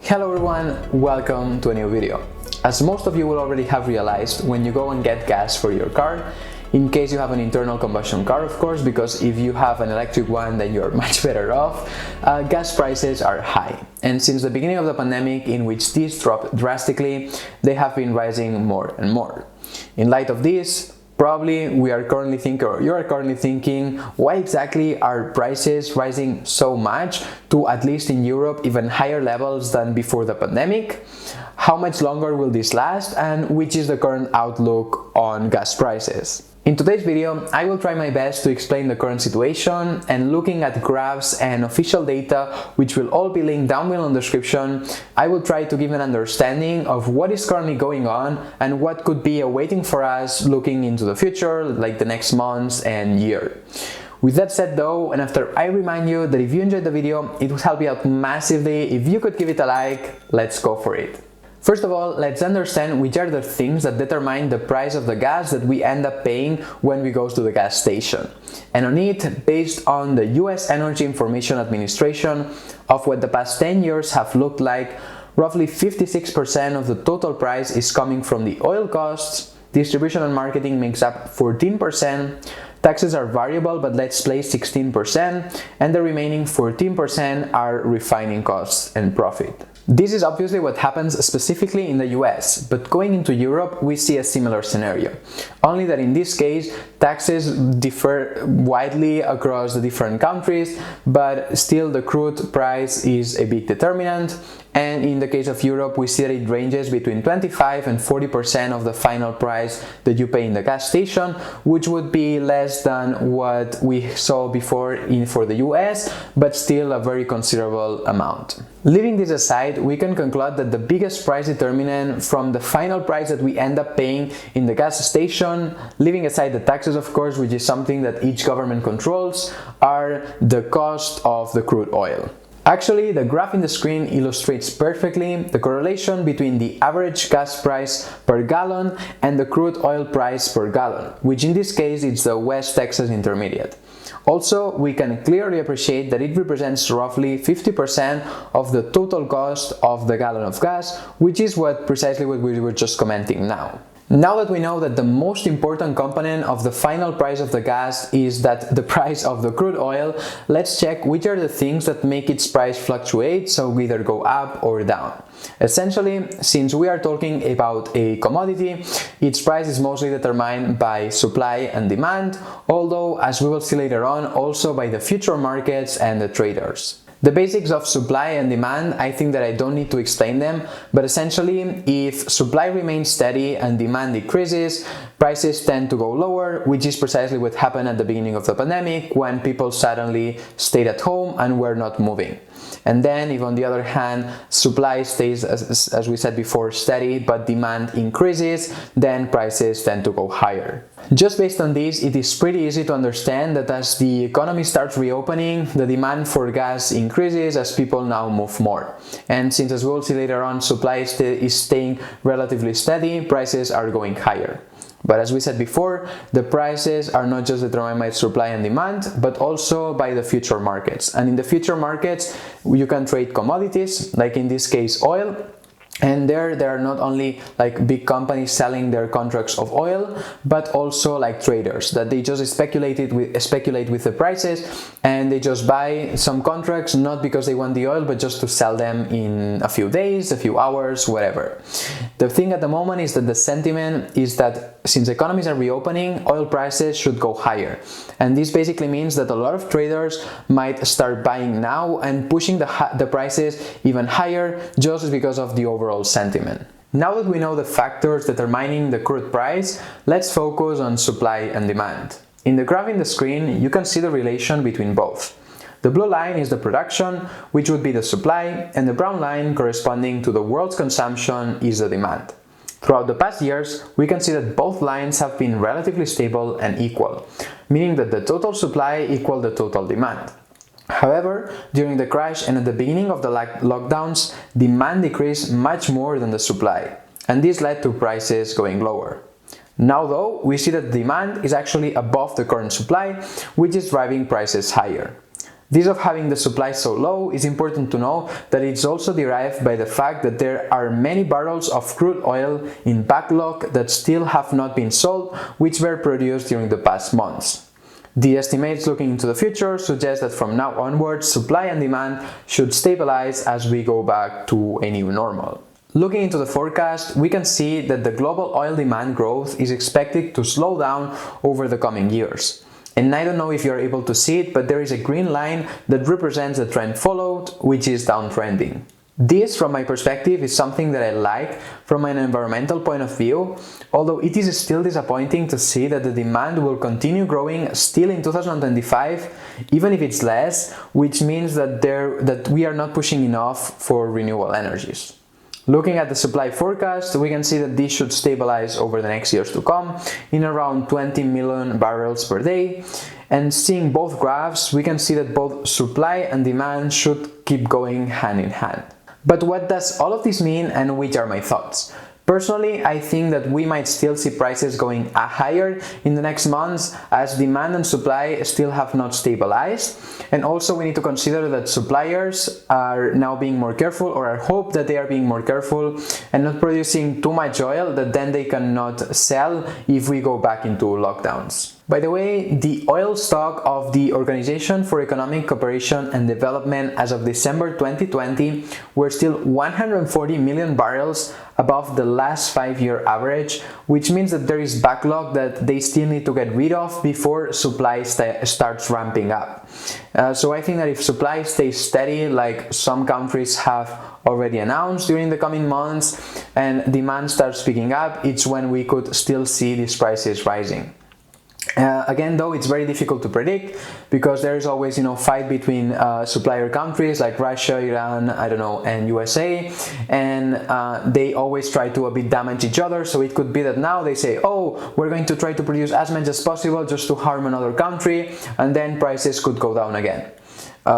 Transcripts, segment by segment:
Hello everyone, welcome to a new video. As most of you will already have realized, when you go and get gas for your car, in case you have an internal combustion car of course, because if you have an electric one then you're much better off, gas prices are high. And since the beginning of the pandemic, in which these dropped drastically, they have been rising more and more. In light of this, probably you are currently thinking, why exactly are prices rising so much to, at least in Europe, even higher levels than before the pandemic? How much longer will this last, and which is the current outlook on gas prices? In today's video, I will try my best to explain the current situation, and looking at graphs and official data, which will all be linked down below in the description, I will try to give an understanding of what is currently going on and what could be awaiting for us looking into the future, like the next months and year. With that said though, and after I remind you that if you enjoyed the video, it would help me out massively if you could give it a like. Let's go for it. First of all, let's understand which are the things that determine the price of the gas that we end up paying when we go to the gas station. And on it, based on the US Energy Information Administration, of what the past 10 years have looked like, roughly 56% of the total price is coming from the oil costs, distribution and marketing makes up 14%, taxes are variable but let's place 16%, and the remaining 14% are refining costs and profit. This is obviously what happens specifically in the US, but going into Europe we see a similar scenario. Only that in this case taxes differ widely across the different countries, but still the crude price is a big determinant. And in the case of Europe, we see that it ranges between 25 and 40% of the final price that you pay in the gas station, which would be less than what we saw before for the US, but still a very considerable amount. Leaving this aside, we can conclude that the biggest price determinant from the final price that we end up paying in the gas station, leaving aside the taxes of course, which is something that each government controls, are the cost of the crude oil. Actually, the graph in the screen illustrates perfectly the correlation between the average gas price per gallon and the crude oil price per gallon, which in this case is the West Texas Intermediate. Also, we can clearly appreciate that it represents roughly 50% of the total cost of the gallon of gas, which is precisely what we were just commenting now. Now that we know that the most important component of the final price of the gas is that the price of the crude oil, let's check which are the things that make its price fluctuate, so either go up or down. Essentially, since we are talking about a commodity, its price is mostly determined by supply and demand, although as we will see later on, also by the future markets and the traders. The basics of supply and demand, I think that I don't need to explain them, but essentially, if supply remains steady and demand decreases, prices tend to go lower, which is precisely what happened at the beginning of the pandemic when people suddenly stayed at home and were not moving. And then if on the other hand supply stays, as we said before, steady but demand increases, then prices tend to go higher. Just based on this, it is pretty easy to understand that as the economy starts reopening, the demand for gas increases as people now move more. And since, as we'll see later on, supply is staying relatively steady, prices are going higher. But as we said before, the prices are not just determined by supply and demand, but also by the future markets. And in the future markets, you can trade commodities, like in this case oil. And there are not only like big companies selling their contracts of oil, but also like traders that they just speculate with the prices, and they just buy some contracts not because they want the oil, but just to sell them in a few days, a few hours, whatever. The thing at the moment is that the sentiment is that since economies are reopening, oil prices should go higher. And this basically means that a lot of traders might start buying now and pushing the prices even higher just because of the overall sentiment. Now that we know the factors determining the crude price, let's focus on supply and demand. In the graph in the screen, you can see the relation between both. The blue line is the production, which would be the supply, and the brown line corresponding to the world's consumption is the demand. Throughout the past years, we can see that both lines have been relatively stable and equal, meaning that the total supply equaled the total demand. However, during the crash and at the beginning of the lockdowns, demand decreased much more than the supply, and this led to prices going lower. Now though, we see that demand is actually above the current supply, which is driving prices higher. This of having the supply so low is important to know that it's also derived by the fact that there are many barrels of crude oil in backlog that still have not been sold, which were produced during the past months. The estimates looking into the future suggest that from now onwards, supply and demand should stabilize as we go back to a new normal. Looking into the forecast, we can see that the global oil demand growth is expected to slow down over the coming years. And I don't know if you're able to see it, but there is a green line that represents the trend followed, which is downtrending. This, from my perspective, is something that I like from an environmental point of view, although it is still disappointing to see that the demand will continue growing still in 2025, even if it's less, which means that we are not pushing enough for renewable energies. Looking at the supply forecast, we can see that this should stabilize over the next years to come in around 20 million barrels per day. And seeing both graphs, we can see that both supply and demand should keep going hand in hand. But what does all of this mean, and which are my thoughts? Personally, I think that we might still see prices going higher in the next months as demand and supply still have not stabilized. And also we need to consider that suppliers are now being more careful, or I hope that they are being more careful and not producing too much oil that then they cannot sell if we go back into lockdowns. By the way, the oil stock of the Organization for Economic Cooperation and Development as of December 2020 were still 140 million barrels above the last 5-year average, which means that there is backlog that they still need to get rid of before supply starts ramping up. So I think that if supply stays steady, like some countries have already announced during the coming months, and demand starts picking up, it's when we could still see these prices rising. Again, though, it's very difficult to predict because there is always, fight between supplier countries like Russia, Iran, and USA, and they always try to a bit damage each other. So it could be that now they say, oh, we're going to try to produce as much as possible just to harm another country, and then prices could go down again.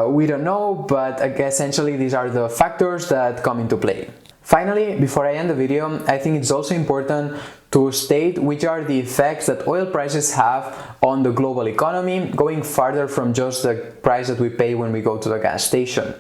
We don't know, but essentially these are the factors that come into play. Finally, before I end the video, I think it's also important to state which are the effects that oil prices have on the global economy, going farther from just the price that we pay when we go to the gas station.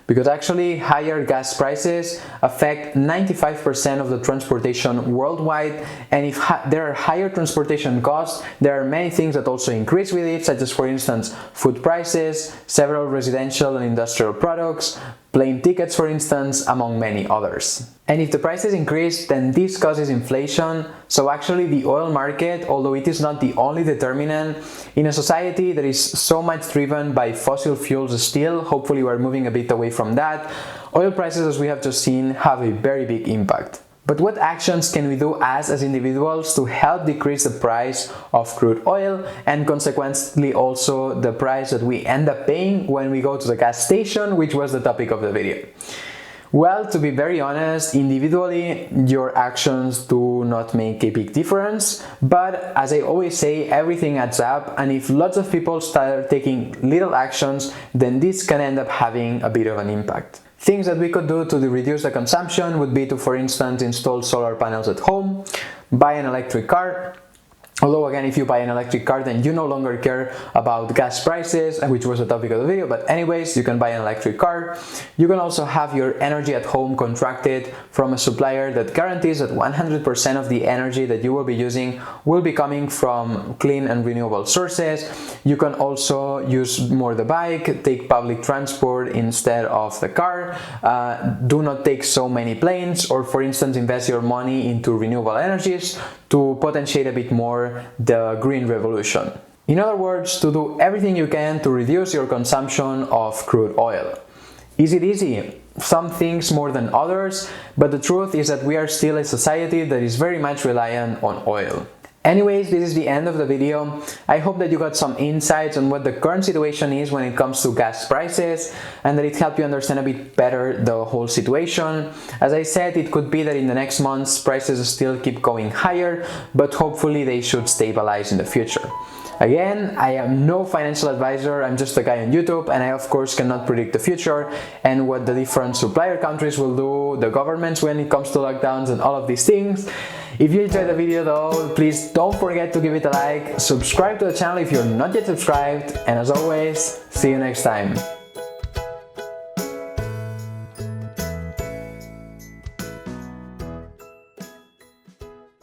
Because actually higher gas prices affect 95% of the transportation worldwide, and if there are higher transportation costs, there are many things that also increase with it, such as, for instance, food prices, several residential and industrial products, plane tickets, for instance, among many others. And if the prices increase, then this causes inflation. So actually the oil market, although it is not the only determinant, in a society that is so much driven by fossil fuels still, hopefully we're moving a bit away from that, oil prices, as we have just seen, have a very big impact. But what actions can we do as individuals to help decrease the price of crude oil, and consequently also the price that we end up paying when we go to the gas station, which was the topic of the video? Well, to be very honest, individually your actions do not make a big difference, but as I always say, everything adds up, and if lots of people start taking little actions, then this can end up having a bit of an impact. Things that we could do to reduce the consumption would be to, for instance, install solar panels at home, buy an electric car. Although again, if you buy an electric car, then you no longer care about gas prices, which was the topic of the video, but anyways, you can buy an electric car. You can also have your energy at home contracted from a supplier that guarantees that 100% of the energy that you will be using will be coming from clean and renewable sources. You can also use more the bike, take public transport instead of the car, do not take so many planes, or for instance, invest your money into renewable energies to potentiate a bit more the green revolution. In other words, to do everything you can to reduce your consumption of crude oil. Is it easy? Some things more than others, but the truth is that we are still a society that is very much reliant on oil. Anyways, this is the end of the video. I hope that you got some insights on what the current situation is when it comes to gas prices, and that it helped you understand a bit better the whole situation. As I said, it could be that in the next months prices still keep going higher, but hopefully they should stabilize in the future. Again, I am no financial advisor, I'm just a guy on YouTube, and I of course cannot predict the future and what the different supplier countries will do, the governments when it comes to lockdowns and all of these things. If you enjoyed the video though, please don't forget to give it a like, subscribe to the channel if you're not yet subscribed, and as always, see you next time.